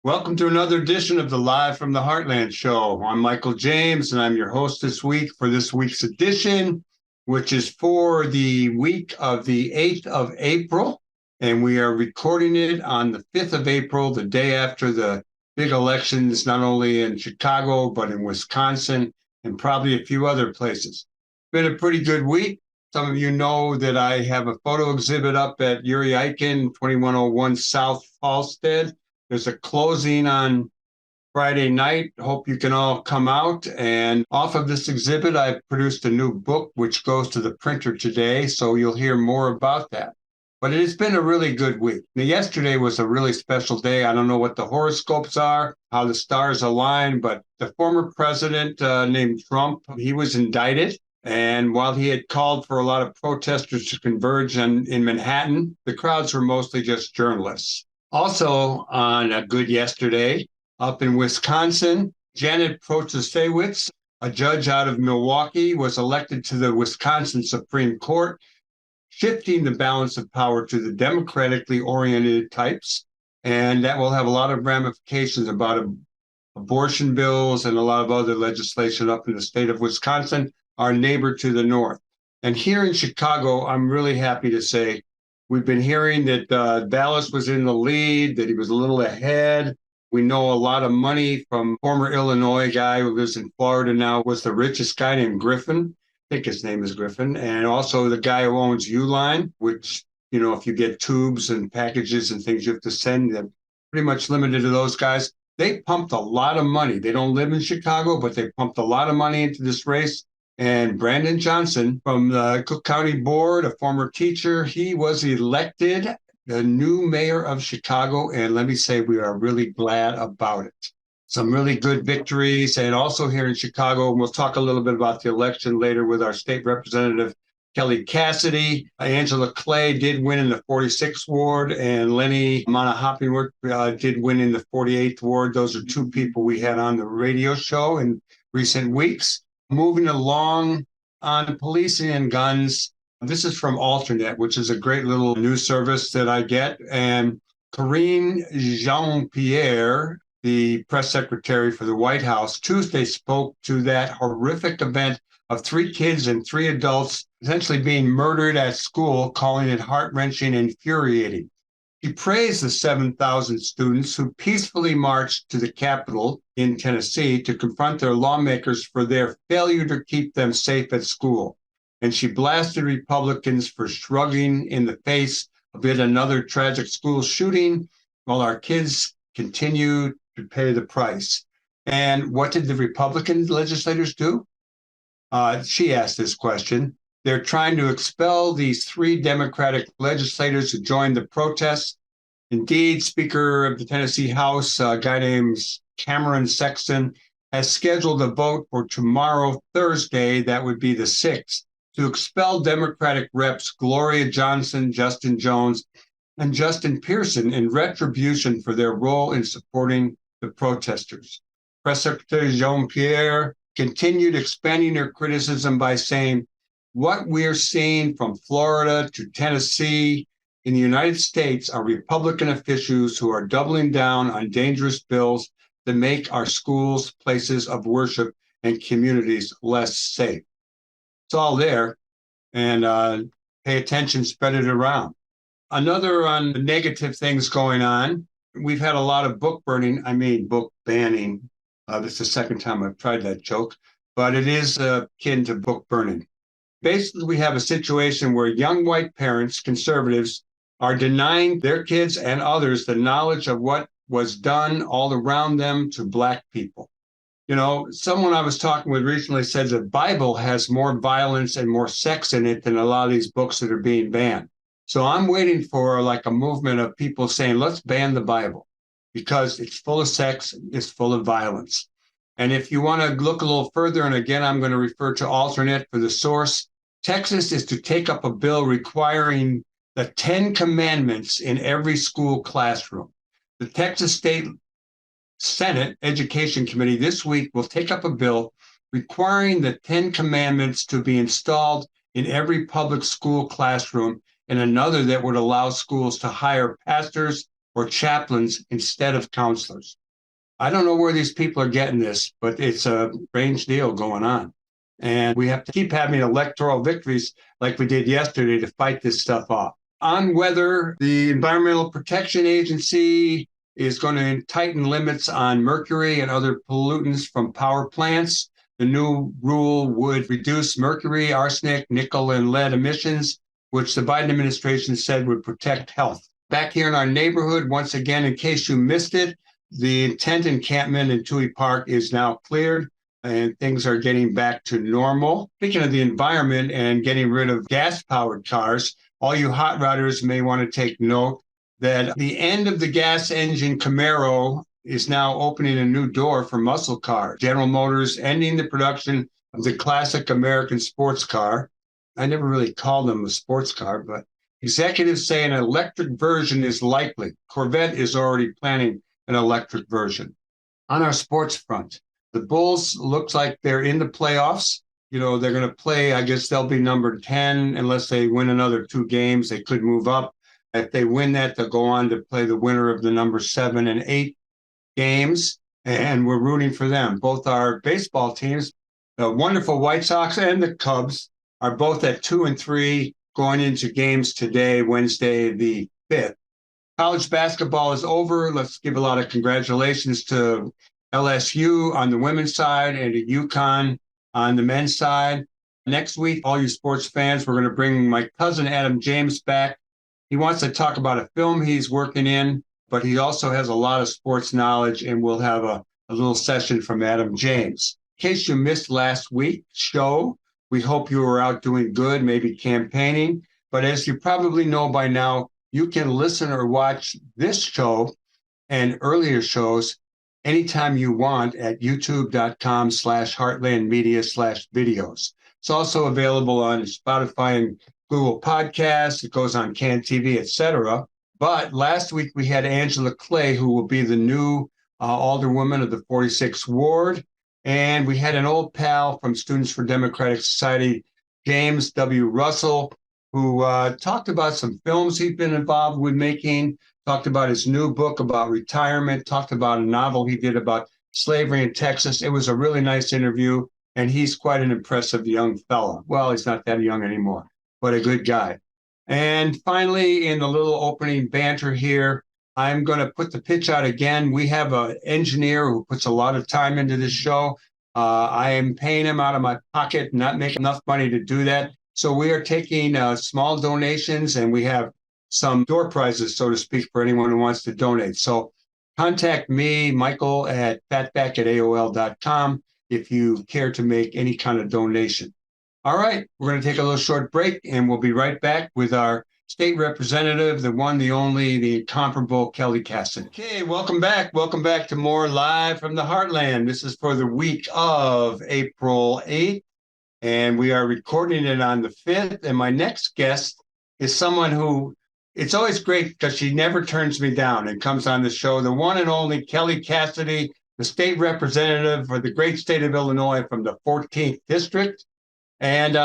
Welcome to another edition of the Live from the Heartland show. I'm Michael James, and I'm your host this week for this week's edition, which is for the week of the 8th of April. And we are recording it on the 5th of April, the day after the big elections, not only in Chicago, but in Wisconsin and probably a few other places. Been a pretty good week. Some of you know that I have a photo exhibit up at Yuri Eichen, 2101 South Halstead. There's a closing on Friday night. Hope you can all come out. And off of this exhibit, I've produced a new book, which goes to the printer today. So you'll hear more about that. But it has been a really good week. Now, yesterday was a really special day. I don't know what the horoscopes are, how the stars align, but the former president named Trump, he was indicted. And while he had called for a lot of protesters to converge in Manhattan, the crowds were mostly just journalists. Also on a good yesterday, up in Wisconsin, Janet Protasewicz, a judge out of Milwaukee, was elected to the Wisconsin Supreme Court, shifting the balance of power to the democratically oriented types. And that will have a lot of ramifications about abortion bills and a lot of other legislation up in the state of Wisconsin, our neighbor to the north. And here in Chicago, I'm really happy to say we've been hearing that Dallas was in the lead, that he was a little ahead. We know a lot of money from former Illinois guy who lives in Florida now, was the richest guy named Griffin. I think his name is Griffin. And also the guy who owns Uline, which, you know, if you get tubes and packages and things you have to send, they're pretty much limited to those guys. They pumped a lot of money. They don't live in Chicago, but they pumped a lot of money into this race. And Brandon Johnson from the Cook County Board, a former teacher, he was elected the new mayor of Chicago. And let me say, we are really glad about it. Some really good victories. And also here in Chicago, and we'll talk a little bit about the election later with our state representative, Kelly Cassidy. Angela Clay did win in the 46th ward, and Lenny Monahoppingworth did win in the 48th ward. Those are two people we had on the radio show in recent weeks. Moving along on policing and guns. This is from Alternate, which is a great little news service that I get. And Karine Jean-Pierre, the press secretary for the White House, Tuesday spoke to that horrific event of 3 kids and 3 adults essentially being murdered at school, calling it heart-wrenching and infuriating. He praised the 7,000 students who peacefully marched to the Capitol in Tennessee to confront their lawmakers for their failure to keep them safe at school. And she blasted Republicans for shrugging in the face of yet another tragic school shooting while our kids continue to pay the price. And what did the Republican legislators do? She asked this question. They're trying to expel these 3 Democratic legislators who joined the protests. Indeed, Speaker of the Tennessee House, a guy named Cameron Sexton, has scheduled a vote for tomorrow, Thursday, that would be the 6th, to expel Democratic reps Gloria Johnson, Justin Jones, and Justin Pearson in retribution for their role in supporting the protesters. Press Secretary Jean-Pierre continued expanding her criticism by saying, what we're seeing from Florida to Tennessee in the United States are Republican officials who are doubling down on dangerous bills that make our schools places of worship and communities less safe. It's all there, and pay attention, spread it around. Another on the negative things going on, we've had a lot of book banning. This is the second time I've tried that joke, but it is akin to book burning. Basically, we have a situation where young white parents, conservatives, are denying their kids and others the knowledge of what was done all around them to Black people. You know, someone I was talking with recently said the Bible has more violence and more sex in it than a lot of these books that are being banned. So I'm waiting for like a movement of people saying, let's ban the Bible because it's full of sex, it's full of violence. And if you want to look a little further, and again, I'm going to refer to Alternate for the source, Texas is to take up a bill requiring the 10 commandments in every school classroom. The Texas State Senate Education Committee this week will take up a bill requiring the 10 commandments to be installed in every public school classroom, and another that would allow schools to hire pastors or chaplains instead of counselors. I don't know where these people are getting this, but it's a strange deal going on. And we have to keep having electoral victories like we did yesterday to fight this stuff off. On whether the Environmental Protection Agency is going to tighten limits on mercury and other pollutants from power plants. The new rule would reduce mercury, arsenic, nickel, and lead emissions, which the Biden administration said would protect health. Back here in our neighborhood, once again, in case you missed it, the intent encampment in Toohey Park is now cleared and things are getting back to normal. Speaking of the environment and getting rid of gas-powered cars, all you hot rodders may want to take note that the end of the gas engine Camaro is now opening a new door for muscle cars. General Motors ending the production of the classic American sports car. I never really called them a sports car, but executives say an electric version is likely. Corvette is already planning an electric version. On our sports front, the Bulls looks like they're in the playoffs. You know, they're going to play, I guess they'll be number 10 unless they win another 2 games. They could move up. If they win that, they'll go on to play the winner of the number 7 and 8 games, and we're rooting for them. Both our baseball teams, the wonderful White Sox and the Cubs, are both at 2 and 3 going into games today, Wednesday, the 5th. College basketball is over. Let's give a lot of congratulations to LSU on the women's side and to UConn on the men's side. Next week, all you sports fans, we're going to bring my cousin Adam James back. He wants to talk about a film he's working in, but he also has a lot of sports knowledge, and we'll have a little session from Adam James. In case you missed last week's show, we hope you were out doing good, maybe campaigning. But as you probably know by now, you can listen or watch this show and earlier shows anytime you want at youtube.com/heartlandmedia/videos. It's also available on Spotify and Google Podcasts. It goes on Can TV, etc. But last week we had Angela Clay, who will be the new alderwoman of the 46th Ward. And we had an old pal from Students for Democratic Society, James W. Russell, who talked about some films he's been involved with making, talked about his new book about retirement, talked about a novel he did about slavery in Texas. It was a really nice interview, and he's quite an impressive young fella. Well, he's not that young anymore, but a good guy. And finally, in the little opening banter here, I'm going to put the pitch out again. We have an engineer who puts a lot of time into this show. I am paying him out of my pocket, not making enough money to do that. So we are taking small donations, and we have some door prizes, so to speak, for anyone who wants to donate. So contact me, Michael, at fatback@aol.com if you care to make any kind of donation. All right, we're going to take a little short break, and we'll be right back with our state representative, the one, the only, the incomparable Kelly Cassidy. Okay, welcome back. Welcome back to more Live from the Heartland. This is for the week of April 8th, and we are recording it on the 5th. And my next guest is someone who, it's always great because she never turns me down and comes on the show, the one and only Kelly Cassidy, the state representative for the great state of Illinois from the 14th District. And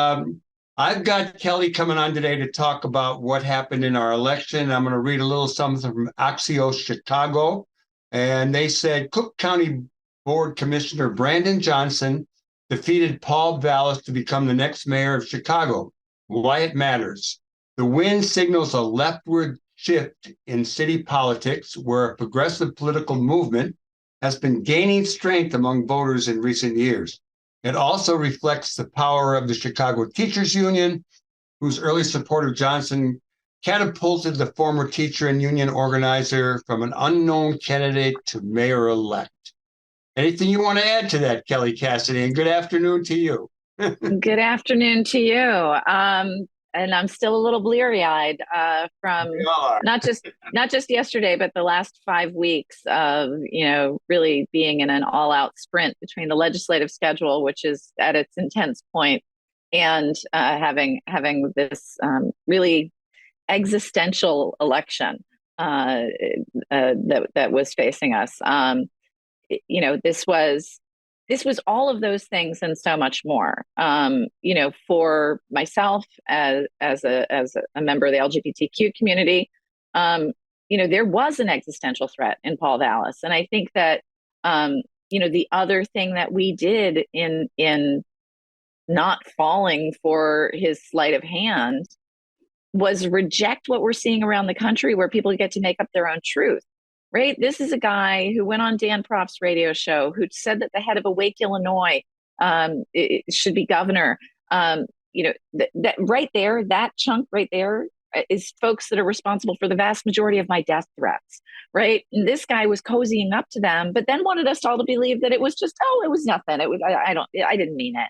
I've got Kelly coming on today to talk about what happened in our election. I'm going to read a little something from Axios Chicago. And they said Cook County Board Commissioner Brandon Johnson defeated Paul Vallis to become the next mayor of Chicago. Why it matters. The win signals a leftward shift in city politics, where a progressive political movement has been gaining strength among voters in recent years. It also reflects the power of the Chicago Teachers Union, whose early support of Johnson catapulted the former teacher and union organizer from an unknown candidate to mayor-elect. Anything you want to add to that, Kelly Cassidy? And good afternoon to you. Good afternoon to you. And I'm still a little bleary-eyed from not just yesterday, but the last 5 weeks of, really being in an all-out sprint between the legislative schedule, which is at its intense point, and having this really existential election that was facing us. This was all of those things and so much more. For myself as a member of the LGBTQ community, there was an existential threat in Paul Vallis. And I think that, the other thing that we did in not falling for his sleight of hand was reject what we're seeing around the country where people get to make up their own truth, right? This is a guy who went on Dan Proft's radio show, who said that the head of Awake Illinois it should be governor. That right there, that chunk right there is folks that are responsible for the vast majority of my death threats, right? And this guy was cozying up to them, but then wanted us all to believe that it was just, it was nothing. It was, I didn't mean it.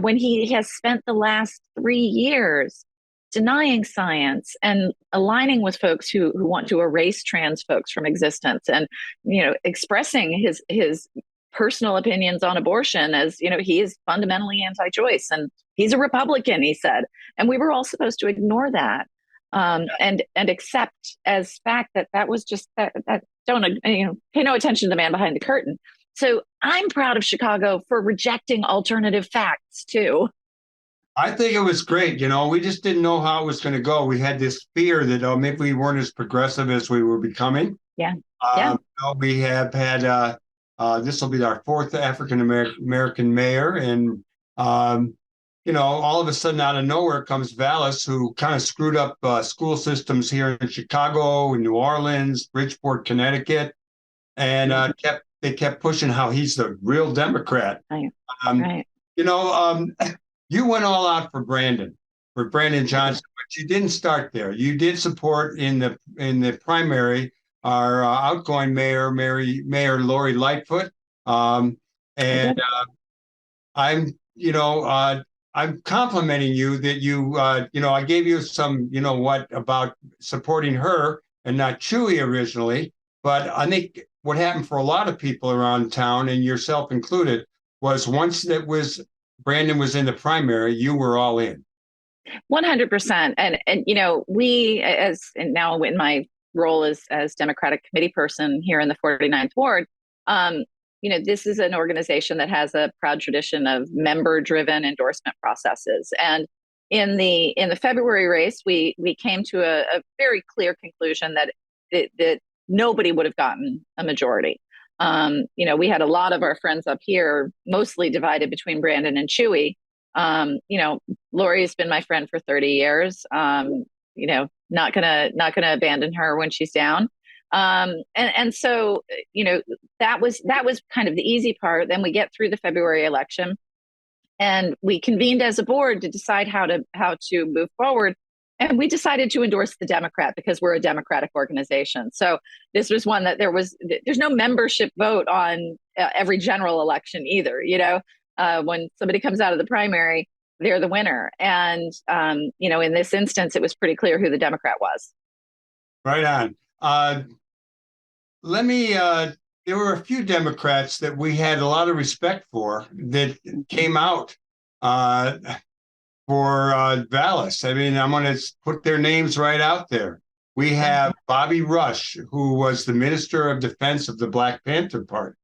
When he has spent the last 3 years denying science and aligning with folks who want to erase trans folks from existence, and expressing his personal opinions on abortion as he is fundamentally anti-choice, and he's a Republican, he said, and we were all supposed to ignore that and accept as fact that was just that don't pay no attention to the man behind the curtain. So I'm proud of Chicago for rejecting alternative facts too. I think it was great. We just didn't know how it was going to go. We had this fear that maybe we weren't as progressive as we were becoming. Yeah. We have had, this will be our fourth African American mayor. And, all of a sudden out of nowhere comes Vallis, who kind of screwed up school systems here in Chicago, in New Orleans, Bridgeport, Connecticut, and they kept pushing how he's the real Democrat. Right. You went all out for Brandon Johnson, but you didn't start there. You did support in the primary our outgoing mayor, Lori Lightfoot, and I'm complimenting you that I gave you some about supporting her and not Chewy originally, but I think what happened for a lot of people around town, and yourself included, was once Brandon was in the primary, you were all in. 100%. And we, and now in my role as Democratic committee person here in the 49th Ward, this is an organization that has a proud tradition of member-driven endorsement processes. And in the February race, we came to a very clear conclusion that nobody would have gotten a majority. We had a lot of our friends up here, mostly divided between Brandon and Chewy. Lori has been my friend for 30 years. Not gonna abandon her when she's down. So that was kind of the easy part. Then we get through the February election, and we convened as a board to decide how to move forward. And we decided to endorse the Democrat because we're a Democratic organization. So this was one that there's no membership vote on every general election either. When somebody comes out of the primary, they're the winner. And, in this instance, it was pretty clear who the Democrat was. Right on. There were a few Democrats that we had a lot of respect for that came out for Vallis. I mean, I'm going to put their names right out there. We have Bobby Rush, who was the Minister of Defense of the Black Panther Party,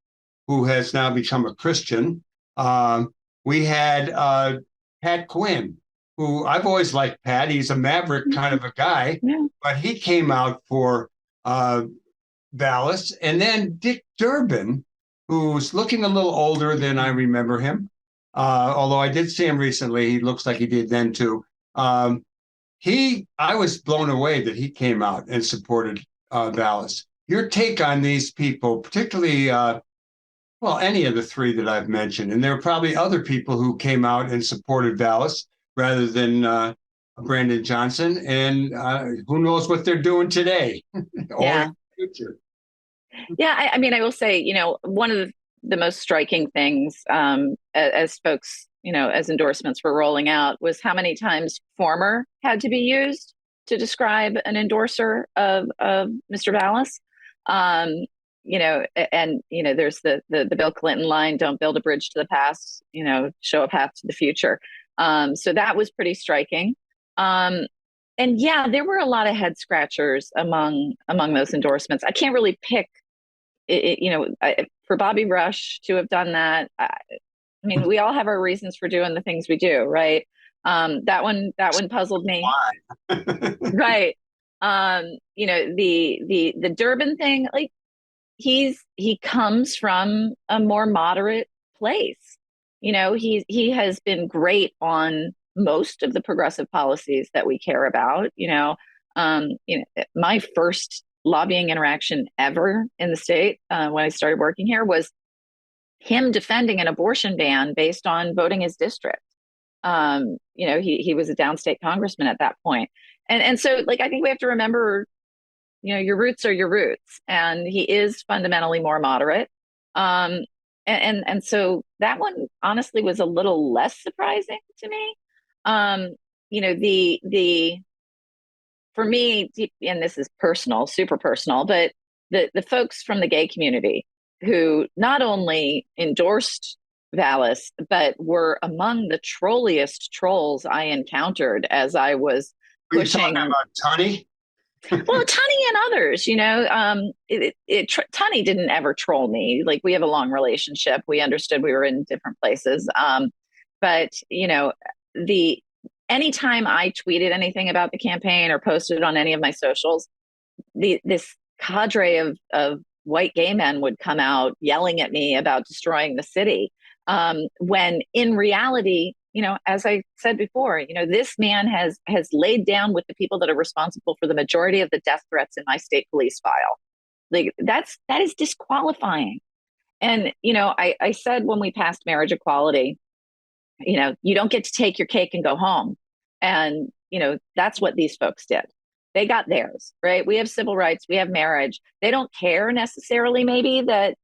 who has now become a Christian. We had Pat Quinn, who I've always liked Pat. He's a maverick kind of a guy, but he came out for Vallis. And then Dick Durbin, who's looking a little older than I remember him. Although I did see him recently, he looks like he did then too. I was blown away that he came out and supported Vallis. Your take on these people, particularly, any of the three that I've mentioned, and there are probably other people who came out and supported Vallis rather than Brandon Johnson, and who knows what they're doing today or in the future. Yeah, I will say, one of the most striking things as folks, as endorsements were rolling out was how many times former had to be used to describe an endorser of Mr. Vallis. There's the Bill Clinton line, don't build a bridge to the past, show a path to the future. So that was pretty striking. There were a lot of head scratchers among those endorsements. I can't really pick for Bobby Rush to have done that. We all have our reasons for doing the things we do, right? That one puzzled me. Right. The Durbin thing, like he comes from a more moderate place. He has been great on most of the progressive policies that we care about. My first lobbying interaction ever in the state when I started working here was him defending an abortion ban based on voting his district. He was a downstate congressman at that point. And so like I think we have to remember, your roots are your roots, and he is fundamentally more moderate. And so that one honestly was a little less surprising to me. The for me, and this is personal, super personal, but the folks from the gay community who not only endorsed Vallis, but were among the trolliest trolls I encountered as I was pushing. Are you talking about Tony? Well, Tunney and others, Tunney didn't ever troll me. Like, we have a long relationship. We understood we were in different places. But the anytime I tweeted anything about the campaign or posted on any of my socials, this cadre of white gay men would come out yelling at me about destroying the city. When in reality, as I said before, this man has laid down with the people that are responsible for the majority of the death threats in my state police file. Like, that is disqualifying. And, I said when we passed marriage equality, you don't get to take your cake and go home. And, that's what these folks did. They got theirs, right? We have civil rights, we have marriage. They don't care necessarily maybe that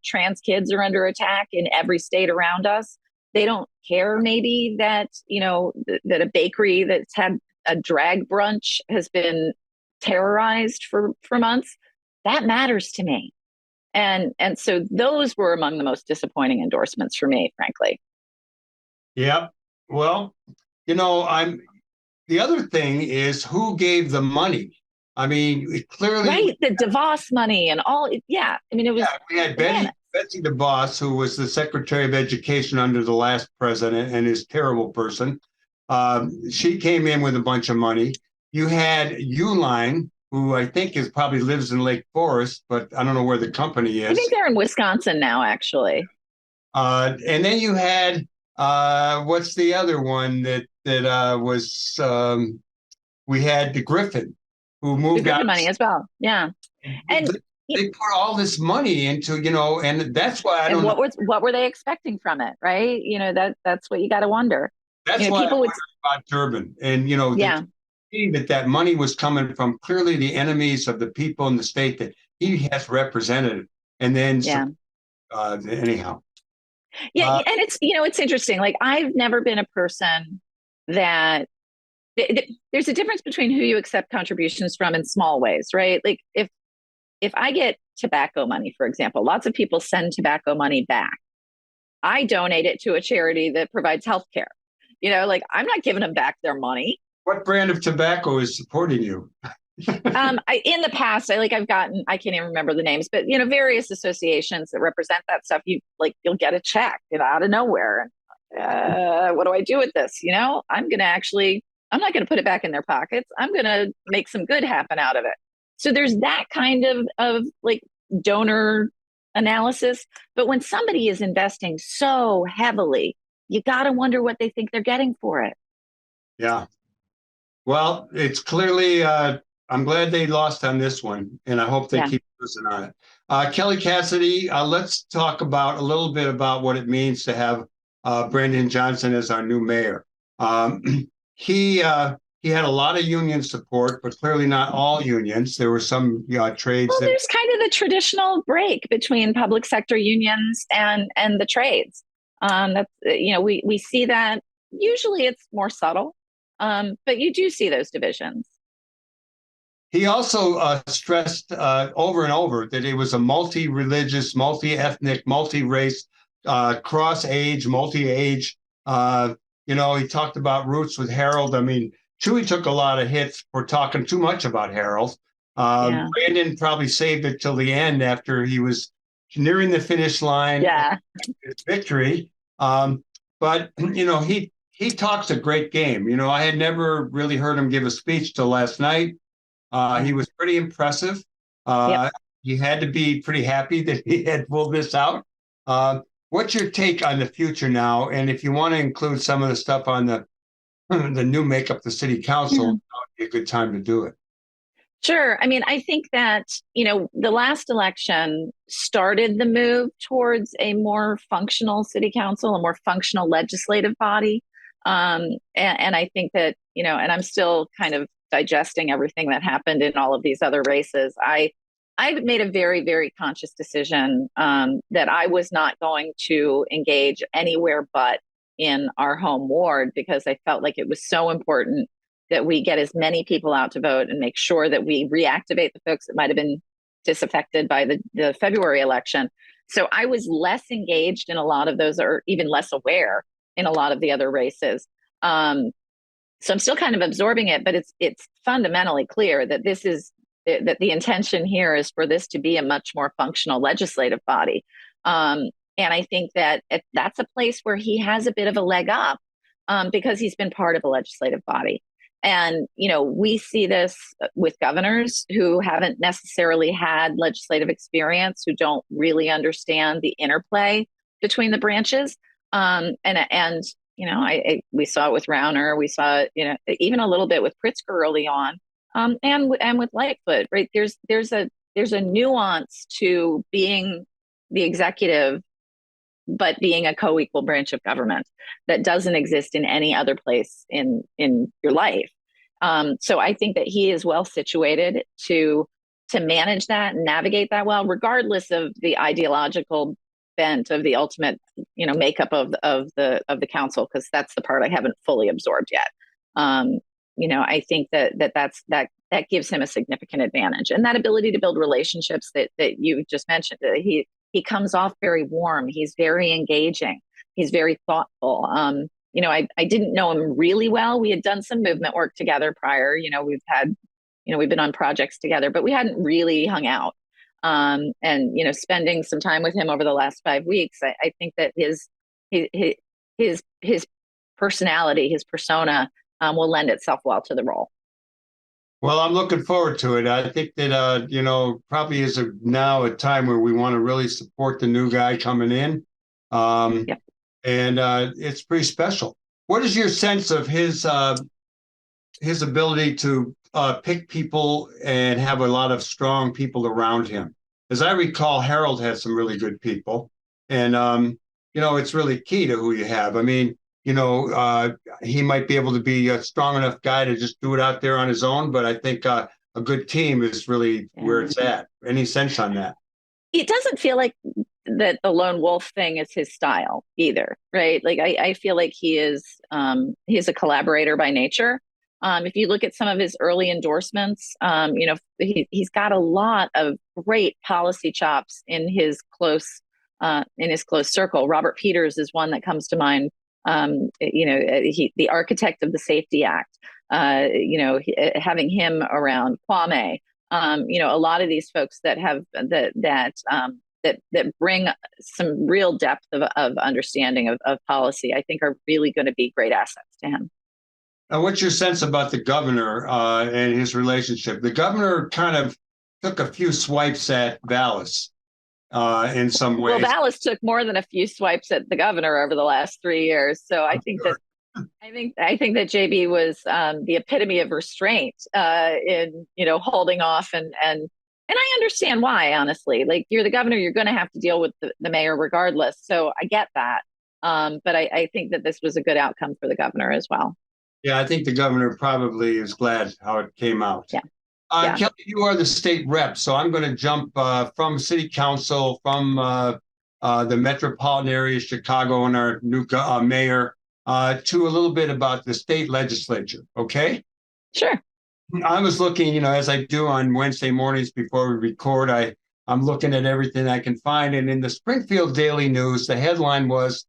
trans kids are under attack in every state around us. They don't care maybe that, that a bakery that's had a drag brunch has been terrorized for months. That matters to me. And so those were among the most disappointing endorsements for me, frankly. Yeah. Well, the other thing is who gave the money. I mean, clearly. Right. The DeVos money and all. Yeah. I mean, it was. Yeah, we had Betsy DeVos, who was the Secretary of Education under the last president and is a terrible person. She came in with a bunch of money. You had Uline, who I think probably lives in Lake Forest, but I don't know where the company is. I think they're in Wisconsin now, actually. And then you had, what's the other one that was, we had the Griffin, who moved out. Money as well. Yeah. And they put all this money into, and that's why I don't know. What were they expecting from it, right? That's what you got to wonder. That's why people I wonder about Durbin. And, that money was coming from clearly the enemies of the people in the state that he has represented. And then, anyhow. Yeah. And it's interesting. Like, I've never been a person that there's a difference between who you accept contributions from in small ways, right? Like, if I get tobacco money, for example, lots of people send tobacco money back. I donate it to a charity that provides healthcare. I'm not giving them back their money. What brand of tobacco is supporting you? In the past, I've gotten, I can't even remember the names, but various associations that represent that stuff. You'll get a check out of nowhere. What do I do with this? I'm not going to put it back in their pockets. I'm going to make some good happen out of it. So there's that kind of like donor analysis. But when somebody is investing so heavily, you got to wonder what they think they're getting for it. Yeah. Well, it's clearly, I'm glad they lost on this one, and I hope they keep losing on it. Kelly Cassidy, let's talk a little bit about what it means to have Brandon Johnson as our new mayor. He had a lot of union support, but clearly not all unions. There were some trades. Well, there's kind of the traditional break between public sector unions and the trades. We see that. Usually it's more subtle, but you do see those divisions. He also stressed over and over that it was a multi-religious, multi-ethnic, multi-race, cross-age, multi-age. He talked about roots with Harold. I mean, Chewy took a lot of hits for talking too much about Harold. Brandon probably saved it till the end after he was nearing the finish line. Yeah. Victory. But, he talks a great game. I had never really heard him give a speech till last night. He was pretty impressive. Yep. He had to be pretty happy that he had pulled this out. What's your take on the future now? And if you want to include some of the stuff on the new makeup of the city council, that would be a good time to do it. Sure. I mean, I think that, the last election started the move towards a more functional city council, a more functional legislative body. And I think that, and I'm still kind of digesting everything that happened in all of these other races. I've made a very, very conscious decision that I was not going to engage anywhere but in our home ward, because I felt like it was so important that we get as many people out to vote and make sure that we reactivate the folks that might have been disaffected by the February election. So I was less engaged in a lot of those, or even less aware in a lot of the other races. So I'm still kind of absorbing it, but it's fundamentally clear that that the intention here is for this to be a much more functional legislative body. And I think that that's a place where he has a bit of a leg up, because he's been part of a legislative body. And, we see this with governors who haven't necessarily had legislative experience, who don't really understand the interplay between the branches. We saw it with Rauner. We saw, even a little bit with Pritzker early on, and with Lightfoot. Right? There's a nuance to being the executive, but being a co-equal branch of government that doesn't exist in any other place in your life. So I think that he is well situated to manage that and navigate that well, regardless of the ideological bent of the ultimate, makeup of the council, because that's the part I haven't fully absorbed yet. I think that gives him a significant advantage, and that ability to build relationships that you just mentioned. He comes off very warm. He's very engaging. He's very thoughtful. I didn't know him really well. We had done some movement work together prior. We've been on projects together, but we hadn't really hung out. And spending some time with him over the last 5 weeks, I think that his personality, his persona, will lend itself well to the role. Well, I'm looking forward to it. I think that, probably is now a time where we want to really support the new guy coming in. Yep. And it's pretty special. What is your sense of his ability to pick people and have a lot of strong people around him? As I recall, Harold had some really good people. And, it's really key to who you have. I mean, he might be able to be a strong enough guy to just do it out there on his own, but I think a good team is really where it's at. Any sense on that? It doesn't feel like that the lone wolf thing is his style either, right? Like I feel like he's a collaborator by nature. If you look at some of his early endorsements, he's got a lot of great policy chops in his close circle. Robert Peters is one that comes to mind. The architect of the Safety Act, having him around, Kwame, a lot of these folks that have that bring some real depth of understanding of policy, I think are really going to be great assets to him. What's your sense about the governor and his relationship? The governor kind of took a few swipes at Vallis. In some ways. Well, Vallis took more than a few swipes at the governor over the last 3 years. So I think that JB was the epitome of restraint in holding off, and I understand why, honestly. Like, you're the governor, you're going to have to deal with the mayor regardless. So I get that, but I think that this was a good outcome for the governor as well. Yeah, I think the governor probably is glad how it came out. Yeah. Kelly, you are the state rep, so I'm going to jump from city council, from the metropolitan area, Chicago, and our new mayor, to a little bit about the state legislature, okay? Sure. I was looking, as I do on Wednesday mornings before we record, I'm looking at everything I can find. And in the Springfield Daily News, the headline was,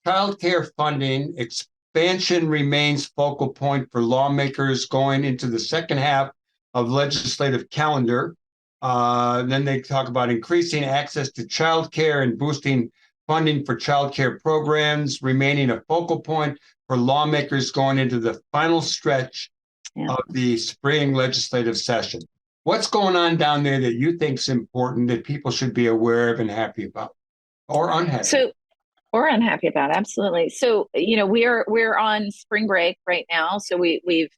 "Childcare funding expansion remains focal point for lawmakers going into the second half of legislative calendar." Then they talk about increasing access to childcare and boosting funding for childcare programs, remaining a focal point for lawmakers going into the final stretch Yeah. of the spring legislative session. What's going on down there that you think is important that people should be aware of and happy about, or unhappy? So, or unhappy about, absolutely. So, we're on spring break right now. So we've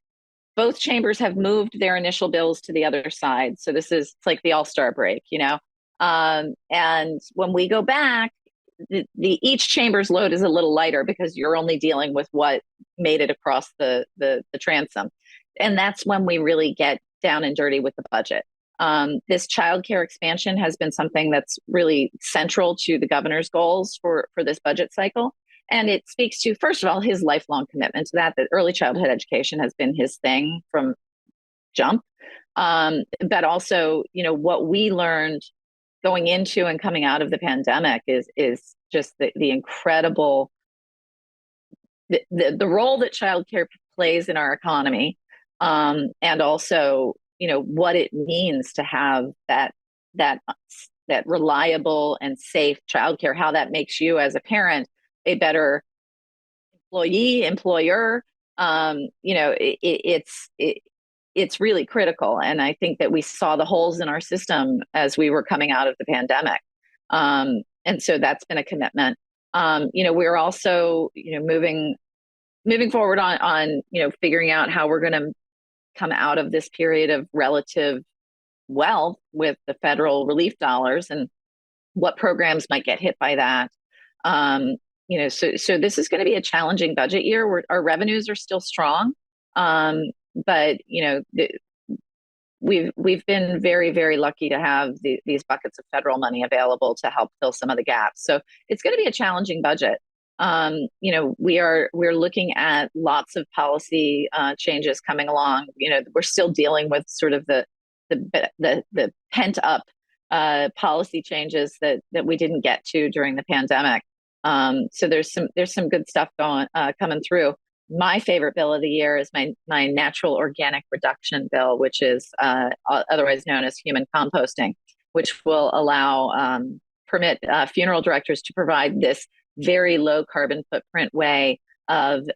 both chambers have moved their initial bills to the other side. So it's like the all-star break, and when we go back, each chamber's load is a little lighter because you're only dealing with what made it across the transom. And that's when we really get down and dirty with the budget. This childcare expansion has been something that's really central to the governor's goals for this budget cycle. And it speaks to, first of all, his lifelong commitment to that early childhood education has been his thing from jump. But also, what we learned going into and coming out of the pandemic is just the incredible the role that childcare plays in our economy, and also what it means to have that reliable and safe childcare, how that makes you as a parent a better employee, employer. It's really critical. And I think that we saw the holes in our system as we were coming out of the pandemic. And so that's been a commitment. We're also, moving forward on figuring out how we're going to come out of this period of relative wealth with the federal relief dollars and what programs might get hit by that. So this is going to be a challenging budget year. Our revenues are still strong. But we've been very, very lucky to have these buckets of federal money available to help fill some of the gaps. So it's going to be a challenging budget. We're looking at lots of policy changes coming along. We're still dealing with sort of the pent up policy changes that we didn't get to during the pandemic. So there's some good stuff coming through. My favorite bill of the year is my natural organic reduction bill, which is otherwise known as human composting, which will permit funeral directors to provide this very low carbon footprint way of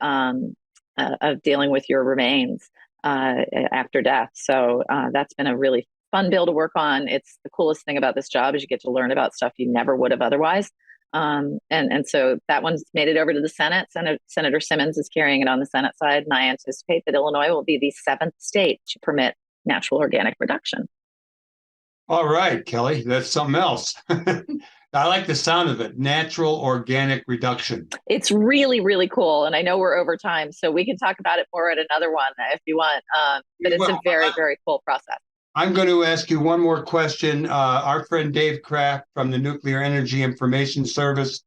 dealing with your remains after death. So that's been a really fun bill to work on. It's the coolest thing about this job is you get to learn about stuff you never would have otherwise. And so that one's made it over to the Senate. Senator Simmons is carrying it on the Senate side, and I anticipate that Illinois will be the 7th state to permit natural organic reduction. All right, Kelly, that's something else. I like the sound of it, natural organic reduction. It's really, really cool. And I know we're over time, so we can talk about it more at another one if you want. But it's a very, very cool process. I'm going to ask you one more question. Our friend Dave Kraft from the Nuclear Energy Information Service,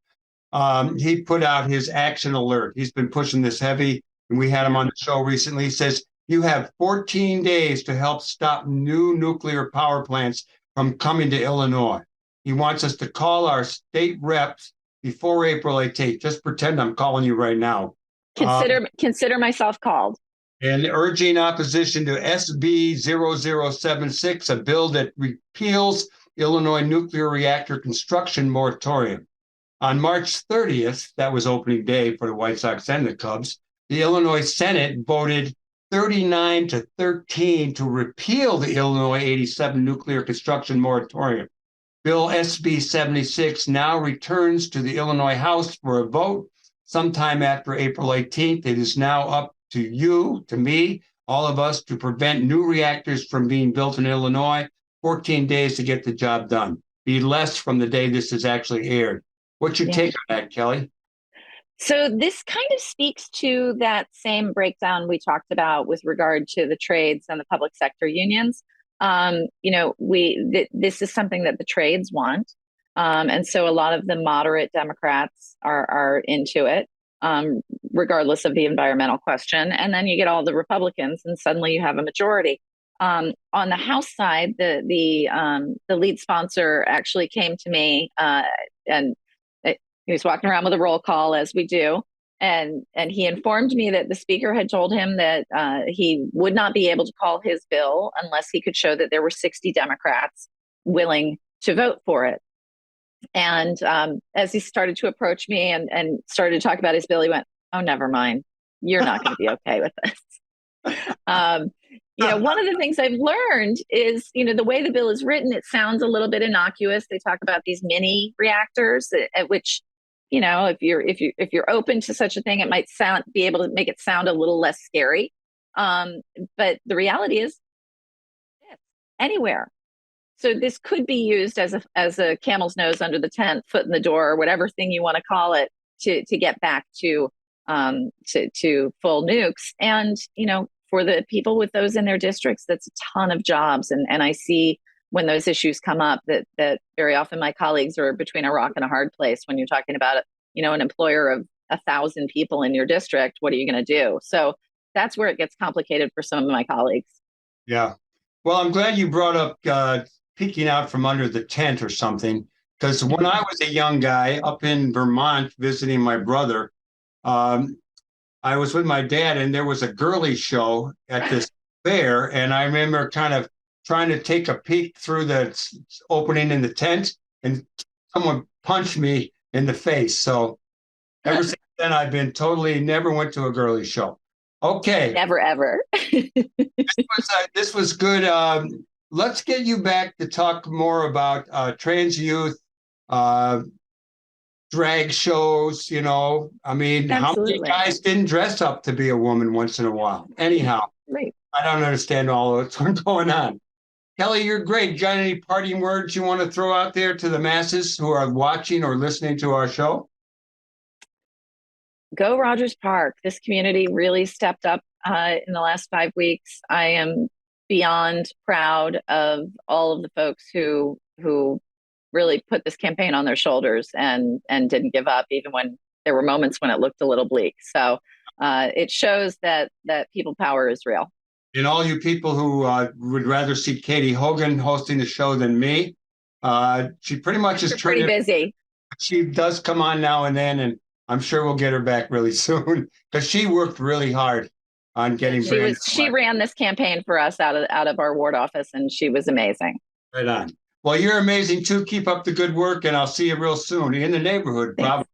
he put out his action alert. He's been pushing this heavy, and we had him on the show recently. He says, you have 14 days to help stop new nuclear power plants from coming to Illinois. He wants us to call our state reps before April 18th. Just pretend I'm calling you right now. Consider myself called. And urging opposition to SB 0076, a bill that repeals Illinois nuclear reactor construction moratorium. On March 30th, that was opening day for the White Sox and the Cubs, the Illinois Senate voted 39-13 to repeal the Illinois 87 nuclear construction moratorium. Bill SB 76 now returns to the Illinois House for a vote sometime after April 18th. It is now up to you, to me, all of us, to prevent new reactors from being built in Illinois. 14 days to get the job done. Be less from the day this is actually aired. What's your take on that, Kelly? So this kind of speaks to that same breakdown we talked about with regard to the trades and the public sector unions. This is something that the trades want. And so a lot of the moderate Democrats are into it. Regardless of the environmental question. And then you get all the Republicans and suddenly you have a majority. On the House side, the lead sponsor actually came to me and he was walking around with a roll call as we do. And he informed me that the speaker had told him that he would not be able to call his bill unless he could show that there were 60 Democrats willing to vote for it. And as he started to approach me and started to talk about his bill, he went, "Oh, never mind. You're not going to be okay with this." One of the things I've learned is, the way the bill is written, it sounds a little bit innocuous. They talk about these mini reactors at which, if you're open to such a thing, it might be able to make it sound a little less scary. But the reality is anywhere. So this could be used as a camel's nose under the tent, foot in the door, or whatever thing you want to call it, to get back to full nukes. And for the people with those in their districts, that's a ton of jobs. And I see when those issues come up that very often my colleagues are between a rock and a hard place when you're talking about an employer of 1,000 people in your district. What are you going to do? So that's where it gets complicated for some of my colleagues. Yeah. Well, I'm glad you brought up peeking out from under the tent or something, because when I was a young guy up in Vermont visiting my brother, I was with my dad, and there was a girly show at this fair, and I remember kind of trying to take a peek through the opening in the tent, and someone punched me in the face. So ever since then, I've been never went to a girly show. Okay. Never, ever. This was good. Let's get you back to talk more about trans youth, drag shows. I mean, Absolutely. How many guys didn't dress up to be a woman once in a while? Anyhow, right. I don't understand all of what's going on. Kelly, you're great. Got any parting words you want to throw out there to the masses who are watching or listening to our show? Go Rogers Park. This community really stepped up in the last 5 weeks. I am beyond proud of all of the folks who really put this campaign on their shoulders and didn't give up, even when there were moments when it looked a little bleak. So it shows that people power is real. And all you people who would rather see Katie Hogan hosting the show than me, she pretty much is pretty busy. She does come on now and then, and I'm sure we'll get her back really soon, because she worked really hard on getting. She ran this campaign for us out of our ward office, and she was amazing. Right on. Well, you're amazing too. Keep up the good work, and I'll see you real soon in the neighborhood, probably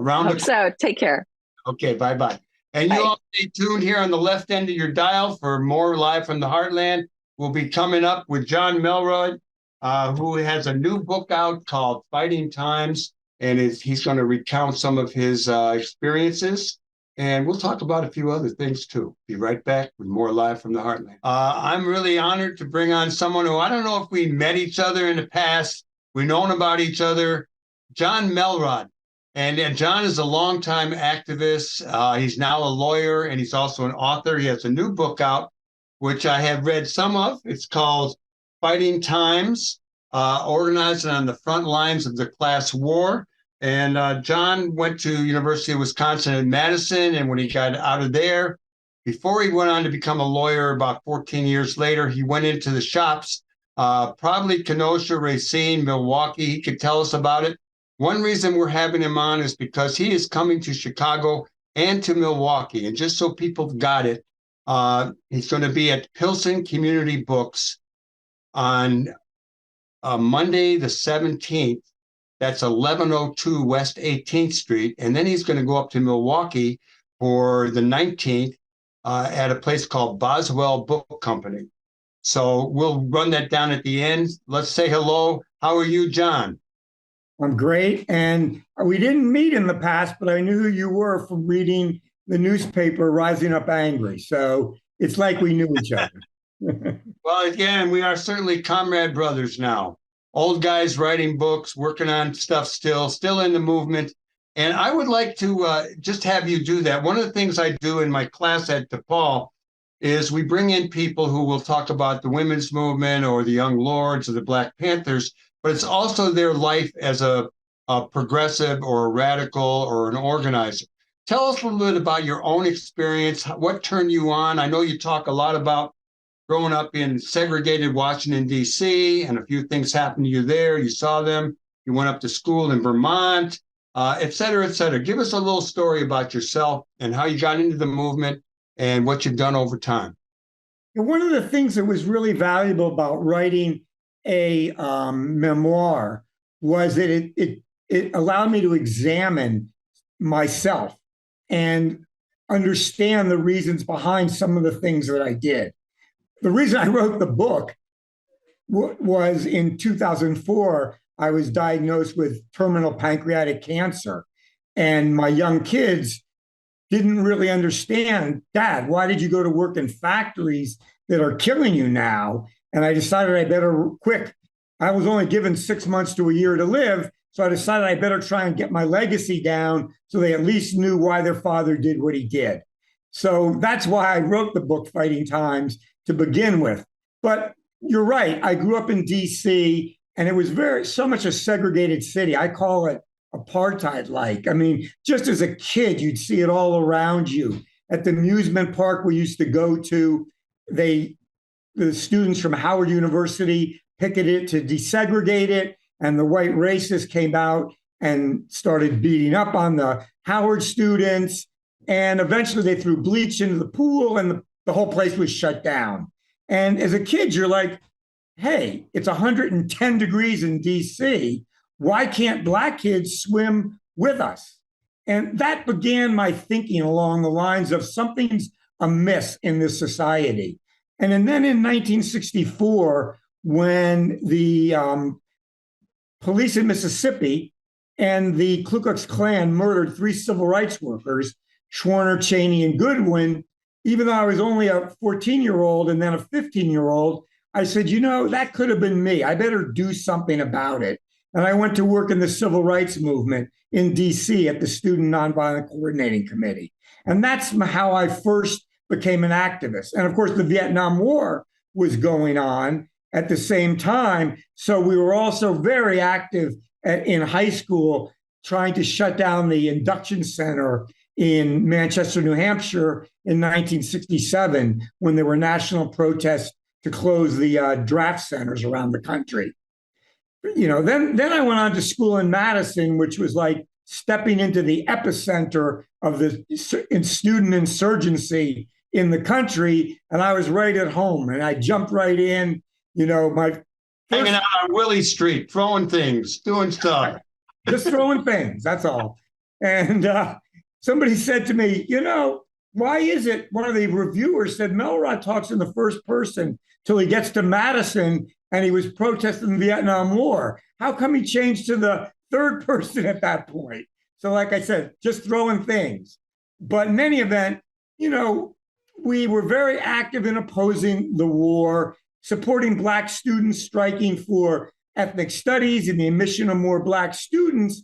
around the. So take care. Okay, bye. And you all stay tuned here on the left end of your dial for more Live from the Heartland. We'll be coming up with Jon Melrod, who has a new book out called Fighting Times, and he's going to recount some of his experiences. And we'll talk about a few other things too. Be right back with more Live from the Heartland. I'm really honored to bring on someone who, I don't know if we met each other in the past, we've known about each other, Jon Melrod. And Jon is a longtime activist. He's now a lawyer, and he's also an author. He has a new book out, which I have read some of. It's called Fighting Times, Organizing on the Front Lines of the Class War. And Jon went to University of Wisconsin in Madison, and when he got out of there, before he went on to become a lawyer about 14 years later, he went into the shops, probably Kenosha, Racine, Milwaukee. He could tell us about it. One reason we're having him on is because he is coming to Chicago and to Milwaukee. And just so people got it, he's going to be at Pilsen Community Books on Monday the 17th. That's 1102 West 18th Street. And then he's going to go up to Milwaukee for the 19th at a place called Boswell Book Company. So we'll run that down at the end. Let's say hello. How are you, Jon? I'm great. And we didn't meet in the past, but I knew who you were from reading the newspaper Rising Up Angry. So it's like we knew each other. Well, again, we are certainly comrade brothers now. Old guys writing books, working on stuff still in the movement. And I would like to just have you do that. One of the things I do in my class at DePaul is we bring in people who will talk about the women's movement or the Young Lords or the Black Panthers, but it's also their life as a progressive or a radical or an organizer. Tell us a little bit about your own experience. What turned you on? I know you talk a lot about growing up in segregated Washington, D.C., and a few things happened to you there. You saw them. You went up to school in Vermont, et cetera, et cetera. Give us a little story about yourself and how you got into the movement and what you've done over time. And one of the things that was really valuable about writing a memoir was that it allowed me to examine myself. And understand the reasons behind some of the things that I did. The reason I wrote the book was in 2004, I was diagnosed with terminal pancreatic cancer. And my young kids didn't really understand, Dad, why did you go to work in factories that are killing you now? And I decided I better quick. I was only given 6 months to a year to live. So I decided I better try and get my legacy down so they at least knew why their father did what he did. So that's why I wrote the book Fighting Times to begin with. But you're right. I grew up in DC, and it was so much a segregated city. I call it apartheid-like. I mean, just as a kid, you'd see it all around you. At the amusement park we used to go to, the students from Howard University picketed to desegregate it, and the white racists came out and started beating up on the Howard students. And eventually they threw bleach into the pool, and the whole place was shut down. And as a kid, you're like, hey, it's 110 degrees in DC. Why can't Black kids swim with us? And that began my thinking along the lines of something's amiss in this society. And then in 1964, when the police in Mississippi and the Ku Klux Klan murdered 3 civil rights workers, Schwerner, Cheney, and Goodwin, even though I was only a 14-year-old and then a 15-year-old, I said, that could have been me. I better do something about it. And I went to work in the civil rights movement in DC at the Student Nonviolent Coordinating Committee. And that's how I first became an activist. And of course, the Vietnam War was going on at the same time. So we were also very active in high school, trying to shut down the induction center in Manchester, New Hampshire in 1967, when there were national protests to close the draft centers around the country. Then I went on to school in Madison, which was like stepping into the epicenter of the student insurgency in the country. And I was right at home, and I jumped right in, hanging out on Willie Street, throwing things, doing stuff. Just throwing things, that's all. And somebody said to me, why is it, one of the reviewers said, Melrod talks in the first person till he gets to Madison, and he was protesting the Vietnam War. How come he changed to the third person at that point? So like I said, just throwing things. But in any event, we were very active in opposing the war, supporting Black students striking for ethnic studies and the admission of more Black students.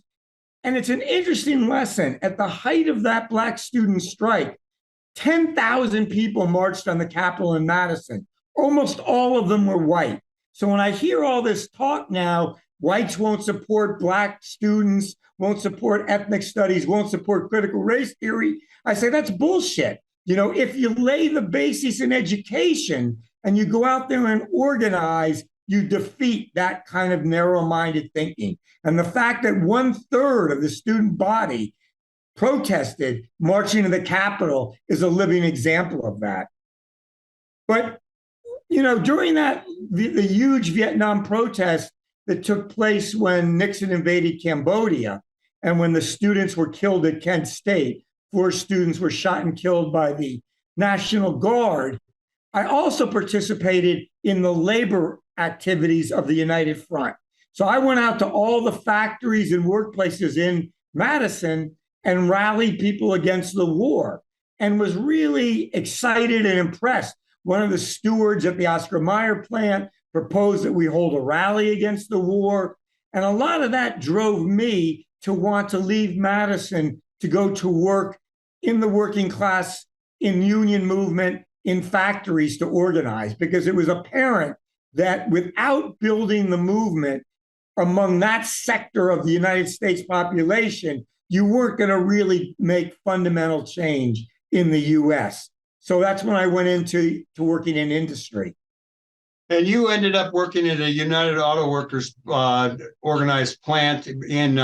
And it's an interesting lesson. At the height of that Black student strike, 10,000 people marched on the Capitol in Madison. Almost all of them were white. So when I hear all this talk now, whites won't support Black students, won't support ethnic studies, won't support critical race theory, I say that's bullshit. If you lay the basis in education and you go out there and organize, you defeat that kind of narrow-minded thinking. And the fact that 1/3 of the student body protested marching to the Capitol is a living example of that. But, during the huge Vietnam protest that took place when Nixon invaded Cambodia and when the students were killed at Kent State, 4 students were shot and killed by the National Guard, I also participated in the labor activities of the United Front. So I went out to all the factories and workplaces in Madison and rallied people against the war, and was really excited and impressed. One of the stewards at the Oscar Mayer plant proposed that we hold a rally against the war. And a lot of that drove me to want to leave Madison to go to work in the working class, in union movement, in factories to organize, because it was apparent that without building the movement among that sector of the United States population, you weren't going to really make fundamental change in the US. So that's when I went into working in industry. And you ended up working at a United Auto Workers organized plant in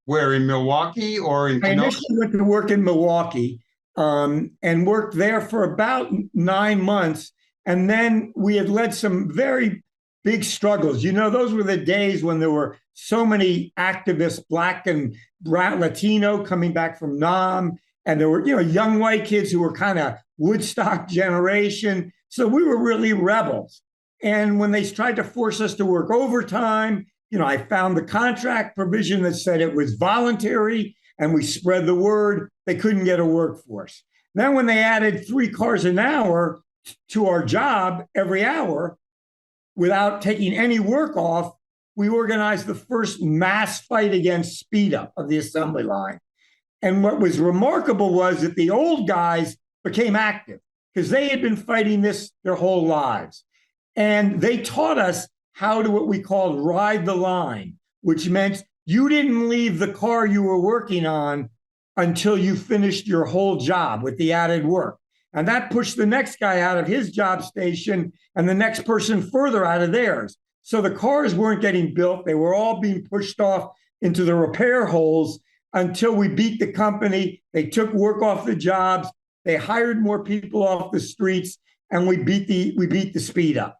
where, in Milwaukee or in Kenosha? I initially went to work in Milwaukee and worked there for about 9 months. And then we had led some very big struggles. Those were the days when there were so many activists, Black and Latino, coming back from Nam. And there were, young white kids who were kind of Woodstock generation. So we were really rebels. And when they tried to force us to work overtime, I found the contract provision that said it was voluntary, and we spread the word. They couldn't get a workforce. Then when they added 3 cars an hour to our job every hour without taking any work off, we organized the first mass fight against speed up of the assembly line. And what was remarkable was that the old guys became active because they had been fighting this their whole lives. And they taught us how to what we called ride the line, which meant you didn't leave the car you were working on until you finished your whole job with the added work. And that pushed the next guy out of his job station and the next person further out of theirs. So the cars weren't getting built. They were all being pushed off into the repair holes until we beat the company. They took work off the jobs. They hired more people off the streets, and we beat the speed up.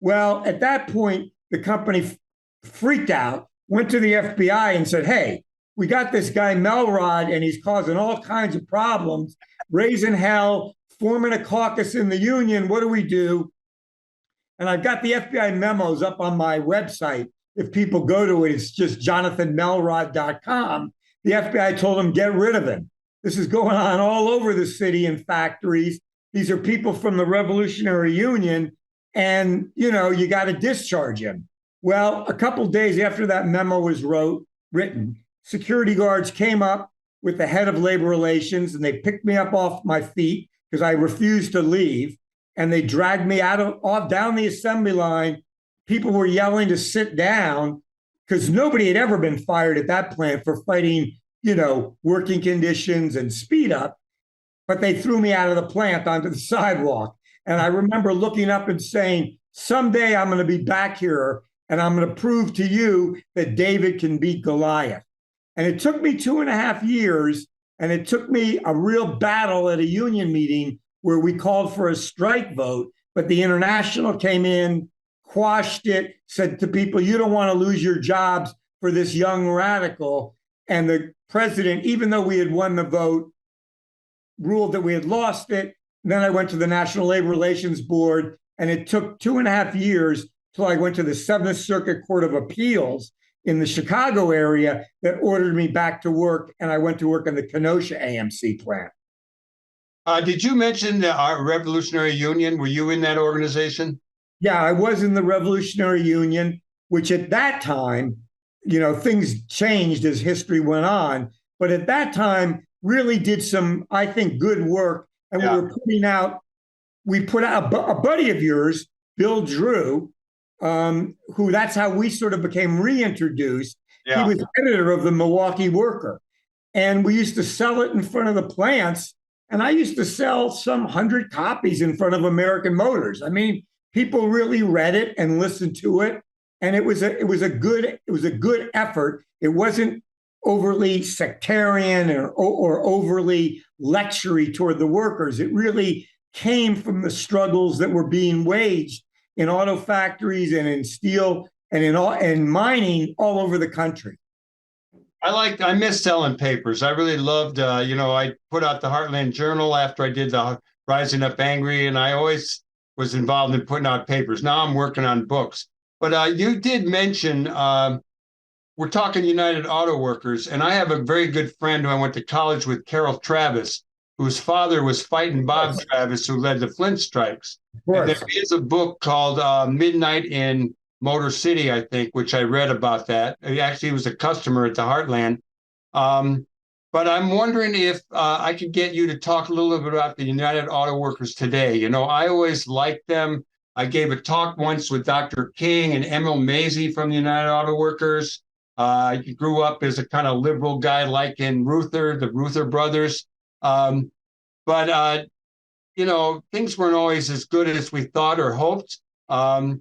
Well, at that point, the company freaked out, went to the FBI and said, hey, we got this guy Melrod, and he's causing all kinds of problems, raising hell, forming a caucus in the union. What do we do? And I've got the FBI memos up on my website. If people go to it, it's just jonathanmelrod.com. The FBI told him, get rid of him. This is going on all over the city in factories. These are people from the Revolutionary Union, and, you got to discharge him. Well, a couple of days after that memo was written, security guards came up with the head of labor relations, and they picked me up off my feet because I refused to leave, and they dragged me down the assembly line. People were yelling to sit down because nobody had ever been fired at that plant for fighting, working conditions and speed up. But they threw me out of the plant onto the sidewalk. And I remember looking up and saying, someday I'm going to be back here and I'm going to prove to you that David can beat Goliath. And it took me 2.5 years, and it took me a real battle at a union meeting where we called for a strike vote, but the International came in, quashed it, said to people, you don't want to lose your jobs for this young radical. And the president, even though we had won the vote, ruled that we had lost it. Then I went to the National Labor Relations Board, and it took 2.5 years till I went to the 7th Circuit Court of Appeals in the Chicago area that ordered me back to work, and I went to work in the Kenosha AMC plant. Did you mention the Revolutionary Union? Were you in that organization? Yeah, I was in the Revolutionary Union, which at that time, things changed as history went on. But at that time, really did some, I think, good work. And we put out a buddy of yours, Bill Drew, who that's how we sort of became reintroduced. Yeah. He was editor of the Milwaukee Worker. And we used to sell it in front of the plants. And I used to sell some 100 copies in front of American Motors. I mean, people really read it and listened to it. And it was a good effort. It wasn't overly sectarian or overly lectury toward the workers. It really came from the struggles that were being waged in auto factories and in steel and in mining all over the country. I miss selling papers. I really loved, I put out the Heartland Journal after I did the Rising Up Angry, and I always was involved in putting out papers. Now I'm working on books. But you did mention, we're talking United Auto Workers, and I have a very good friend who I went to college with, Carol Travis, whose father was fighting Bob Travis, who led the Flint strikes. And there is a book called Midnight in Motor City, I think, which I read about that. He was a customer at the Heartland. But I'm wondering if I could get you to talk a little bit about the United Auto Workers today. I always liked them. I gave a talk once with Dr. King and Emil Mazie from the United Auto Workers. I grew up as a kind of liberal guy like in the Ruther brothers. But things weren't always as good as we thought or hoped. They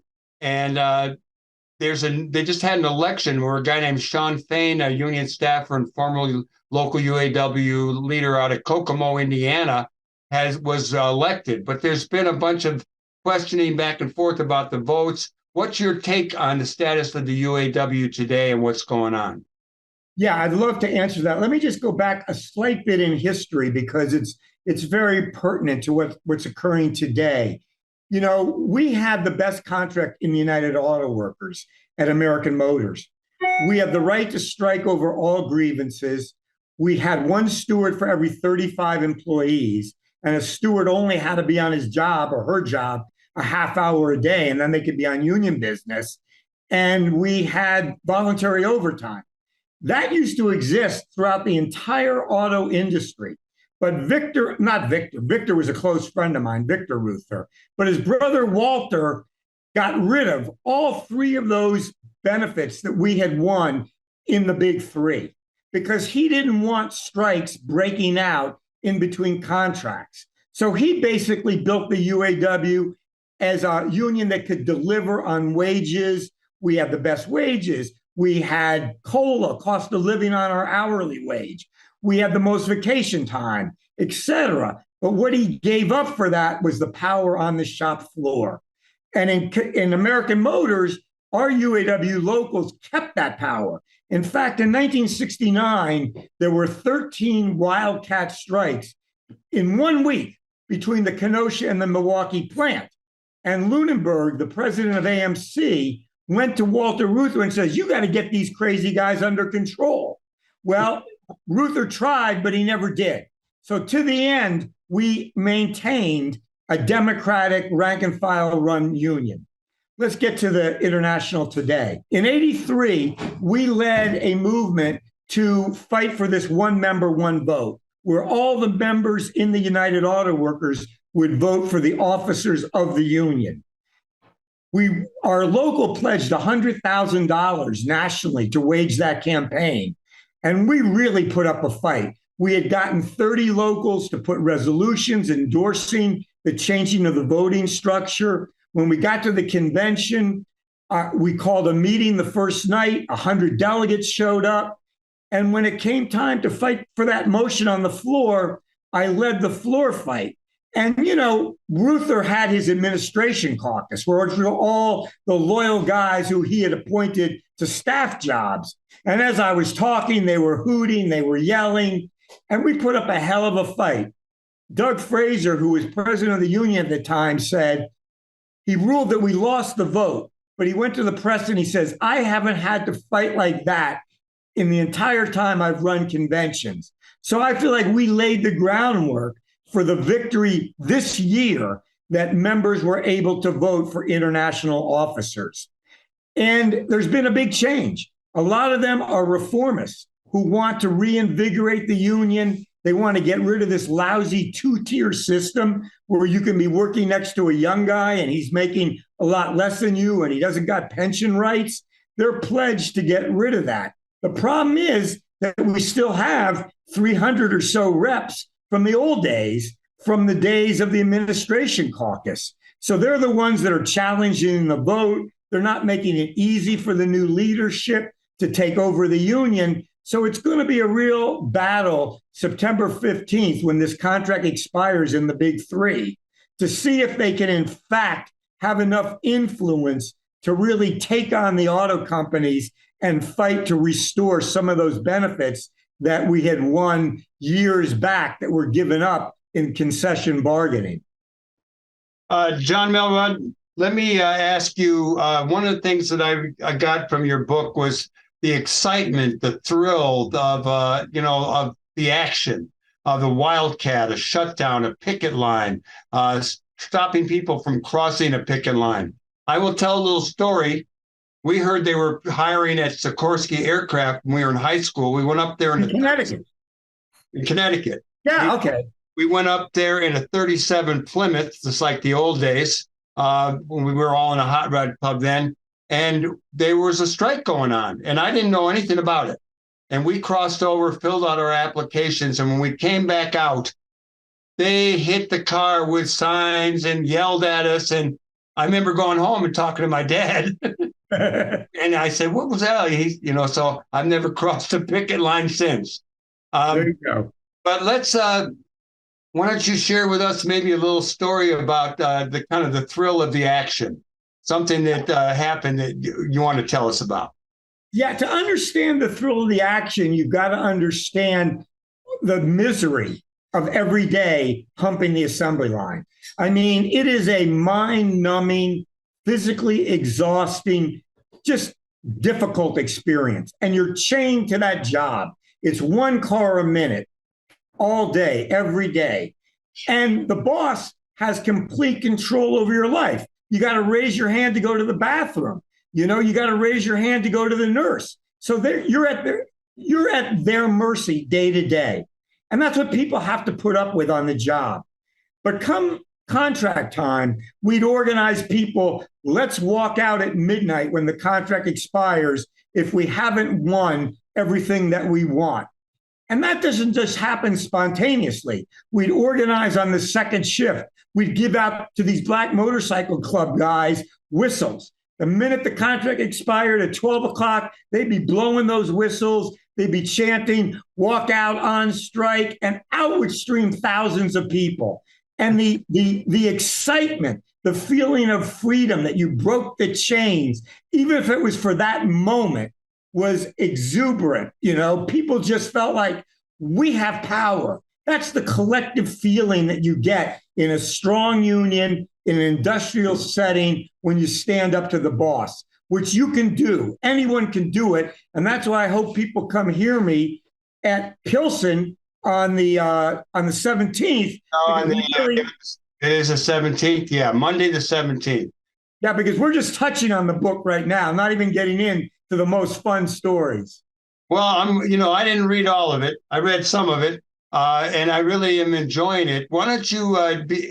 just had an election where a guy named Sean Fain, a union staffer and formerly local UAW leader out of Kokomo, Indiana, was elected. But there's been a bunch of questioning back and forth about the votes. What's your take on the status of the UAW today and what's going on? Yeah, I'd love to answer that. Let me just go back a slight bit in history because it's very pertinent to what's occurring today. We had the best contract in the United Auto Workers at American Motors. We had the right to strike over all grievances. We had one steward for every 35 employees, and a steward only had to be on his job or her job a half hour a day, and then they could be on union business. And we had voluntary overtime. That used to exist throughout the entire auto industry. But Victor was a close friend of mine, Victor Ruther, but his brother Walter got rid of all three of those benefits that we had won in the big three because he didn't want strikes breaking out in between contracts. So he basically built the UAW as a union that could deliver on wages. We had the best wages. We had COLA, cost of living on our hourly wage. We had the most vacation time, et cetera. But what he gave up for that was the power on the shop floor. And in American Motors, our UAW locals kept that power. In fact, in 1969, there were 13 wildcat strikes in 1 week between the Kenosha and the Milwaukee plant. And Lunenburg, the president of AMC, went to Walter Reuther and says, you got to get these crazy guys under control. Well, Reuther tried, but he never did. So to the end, we maintained a Democratic rank and file run union. Let's get to the international today. In '83, we led a movement to fight for this one member, one vote, where all the members in the United Auto Workers would vote for the officers of the union. Our local pledged $100,000 nationally to wage that campaign. And we really put up a fight. We had gotten 30 locals to put resolutions endorsing the changing of the voting structure. When we got to the convention, we called a meeting the first night. 100 delegates showed up. And when it came time to fight for that motion on the floor, I led the floor fight. And, Reuther had his administration caucus, where it were all the loyal guys who he had appointed to staff jobs. And as I was talking, they were hooting, they were yelling, and we put up a hell of a fight. Doug Fraser, who was president of the union at the time, said he ruled that we lost the vote, but he went to the press and he says, I haven't had to fight like that in the entire time I've run conventions. So I feel like we laid the groundwork for the victory this year that members were able to vote for international officers. And there's been a big change. A lot of them are reformists who want to reinvigorate the union. They want to get rid of this lousy two-tier system where you can be working next to a young guy and he's making a lot less than you and he doesn't got pension rights. They're pledged to get rid of that. The problem is that we still have 300 or so reps from the old days, from the days of the administration caucus. So they're the ones that are challenging the vote. They're not making it easy for the new leadership to take over the union. So it's going to be a real battle September 15th when this contract expires in the big three to see if they can, in fact, have enough influence to really take on the auto companies and fight to restore some of those benefits that we had won years back that were given up in concession bargaining. Jon Melrod, let me ask you, one of the things that I got from your book was the excitement, the thrill of the action, of the wildcat, a shutdown, a picket line, stopping people from crossing a picket line. I will tell a little story. We heard they were hiring at Sikorsky Aircraft when we were in high school. We went up there in Connecticut. In Connecticut. Yeah, okay. We went up there in a 37 Plymouth, just like the old days, when we were all in a hot rod pub then. And there was a strike going on, and I didn't know anything about it. And we crossed over, filled out our applications, and when we came back out, they hit the car with signs and yelled at us. And I remember going home and talking to my dad. And I said, what was that? So I've never crossed a picket line since. There you go. But why don't you share with us maybe a little story about the kind of the thrill of the action, something that happened that you want to tell us about? Yeah, to understand the thrill of the action, you've got to understand the misery of every day humping the assembly line. I mean, it is a mind numbing, physically exhausting, just difficult experience. And you're chained to that job. It's one car a minute, all day, every day. And the boss has complete control over your life. You got to raise your hand to go to the bathroom. You know, you got to raise your hand to go to the nurse. So you're at their mercy day to day. And that's what people have to put up with on the job. But come contract time, we'd organize people. Let's walk out at midnight when the contract expires if we haven't won everything that we want. And that doesn't just happen spontaneously. We'd organize on the second shift. We'd give out to these Black Motorcycle Club guys whistles. The minute the contract expired at 12 o'clock, they'd be blowing those whistles. They'd be chanting, walk out on strike, and out would stream thousands of people. And the excitement, the feeling of freedom that you broke the chains, even if it was for that moment, was exuberant. You know, people just felt like we have power. That's the collective feeling that you get in a strong union, in an industrial setting, when you stand up to the boss, which you can do. Anyone can do it. And that's why I hope people come hear me at Pilsen on the 17th. It is the 17th. Yeah, Monday the 17th. Yeah, because we're just touching on the book right now, not even getting in to the most fun stories. Well, I didn't read all of it. I read some of it, and I really am enjoying it. Why don't you,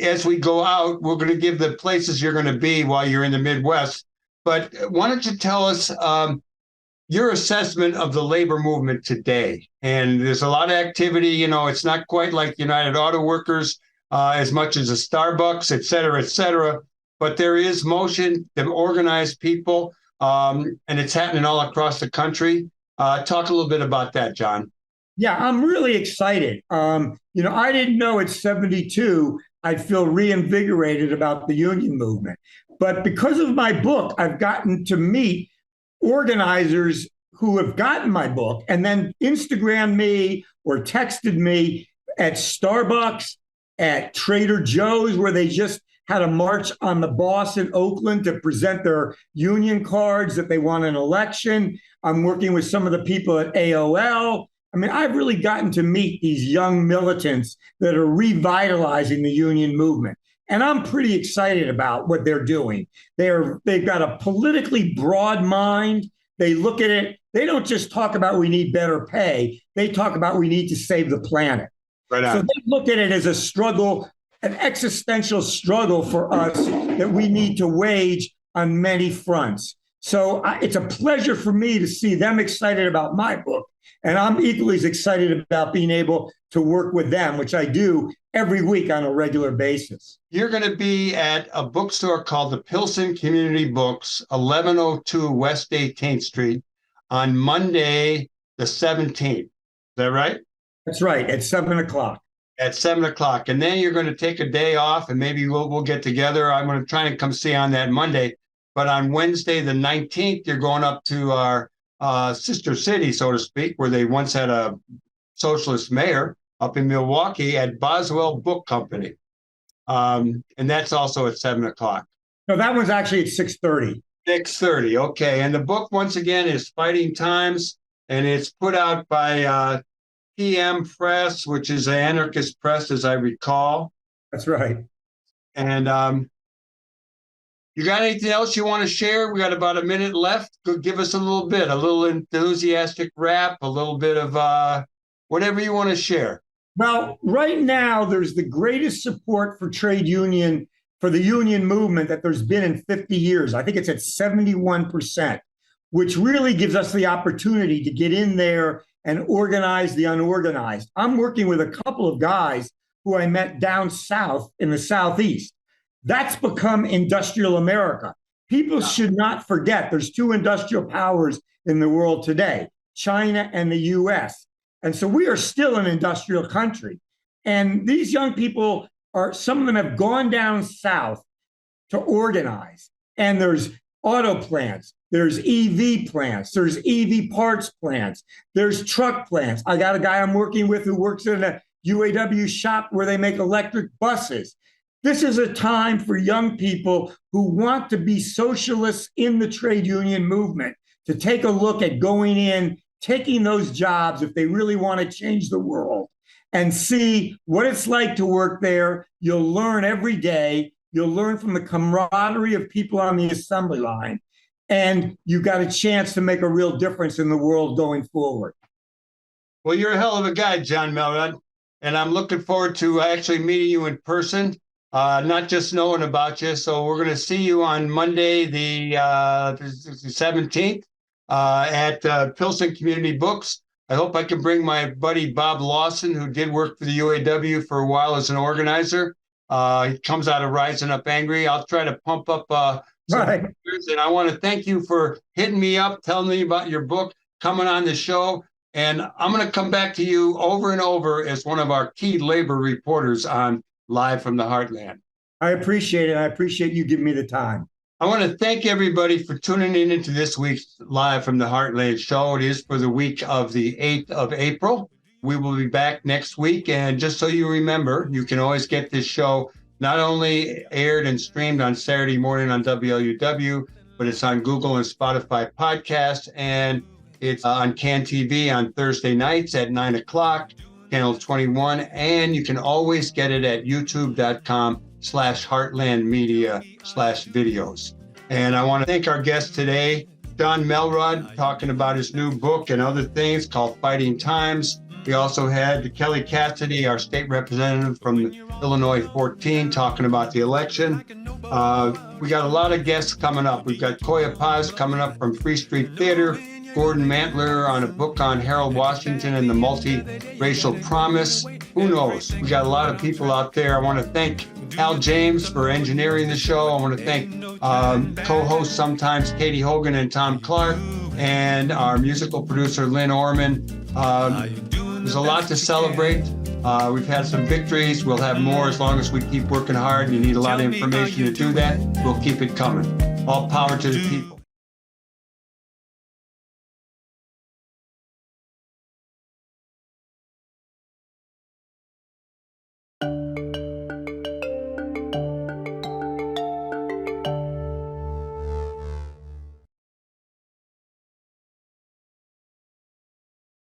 as we go out, we're going to give the places you're going to be while you're in the Midwest. But why don't you tell us your assessment of the labor movement today? And there's a lot of activity. You know, it's not quite like United Auto Workers as much as a Starbucks, et cetera, but there is motion to organize people. And it's happening all across the country. Talk a little bit about that, Jon. Yeah, I'm really excited. I didn't know at 72 I'd feel reinvigorated about the union movement. But because of my book, I've gotten to meet organizers who have gotten my book and then Instagrammed me or texted me at Starbucks, at Trader Joe's, where they just had a march on the boss in Oakland to present their union cards that they won an election. I'm working with some of the people at AOL. I mean, I've really gotten to meet these young militants that are revitalizing the union movement. And I'm pretty excited about what they're doing. They've got a politically broad mind. They look at it. They don't just talk about we need better pay. They talk about we need to save the planet. Right on. So they look at it as a struggle, an existential struggle for us that we need to wage on many fronts. So it's a pleasure for me to see them excited about my book. And I'm equally as excited about being able to work with them, which I do every week on a regular basis. You're going to be at a bookstore called the Pilsen Community Books, 1102 West 18th Street on Monday, the 17th. Is that right? That's right, at 7 o'clock. At 7 o'clock. And then you're going to take a day off and maybe we'll get together. I'm going to try and come see on that Monday. But on Wednesday, the 19th, you're going up to our sister city, so to speak, where they once had a socialist mayor up in Milwaukee at Boswell Book Company. And that's also at 7 o'clock. No, that one's actually at 6:30. 6:30, okay. And the book, once again, is Fighting Times, and it's put out by PM Press, which is an anarchist press, as I recall. That's right. And you got anything else you want to share? We got about a minute left. Go give us a little enthusiastic rap, a little bit of whatever you want to share. Well, right now, there's the greatest support for the union movement that there's been in 50 years. I think it's at 71%, which really gives us the opportunity to get in there and organize the unorganized. I'm working with a couple of guys who I met down south in the Southeast. That's become industrial America. People should not forget there's two industrial powers in the world today, China and the US. And so we are still an industrial country. And these young people some of them have gone down south to organize. And there's auto plants. There's EV plants. There's EV parts plants. There's truck plants. I got a guy I'm working with who works in a UAW shop where they make electric buses. This is a time for young people who want to be socialists in the trade union movement to take a look at going in, taking those jobs if they really want to change the world, and see what it's like to work there. You'll learn every day. You'll learn from the camaraderie of people on the assembly line. And you've got a chance to make a real difference in the world going forward. Well, you're a hell of a guy, Jon Melrod. And I'm looking forward to actually meeting you in person, not just knowing about you. So we're going to see you on Monday, the 17th at Pilsen Community Books. I hope I can bring my buddy Bob Lawson, who did work for the UAW for a while as an organizer. He comes out of Rising Up Angry. I'll try to pump up Right. and I want to thank you for hitting me up, telling me about your book, coming on the show. And I'm going to come back to you over and over as one of our key labor reporters on Live from the Heartland. I appreciate it. I appreciate you giving me the time. I want to thank everybody for tuning in into this week's Live from the Heartland show. It is for the week of the 8th of April. We will be back next week. And just so you remember, you can always get this show not only aired and streamed on Saturday morning on WLUW, but it's on Google and Spotify podcasts, and it's on CAN TV on Thursday nights at 9 o'clock, channel 21, and you can always get it at youtube.com/heartlandmedia/videos. And I want to thank our guest today, Jon Melrod, talking about his new book and other things called Fighting Times. We also had Kelly Cassidy, our state representative from Illinois 14, talking about the election. We got a lot of guests coming up. We've got Koya Paz coming up from Free Street Theater, Gordon Mantler on a book on Harold Washington and the multiracial promise. Who knows? We got a lot of people out there. I want to thank Al James for engineering the show. I want to thank co-hosts sometimes Katie Hogan and Tom Clark, and our musical producer Lynn Orman. There's a lot to celebrate. We've had some victories. We'll have more as long as we keep working hard. You need a lot of information to do that. We'll keep it coming. All power to the people.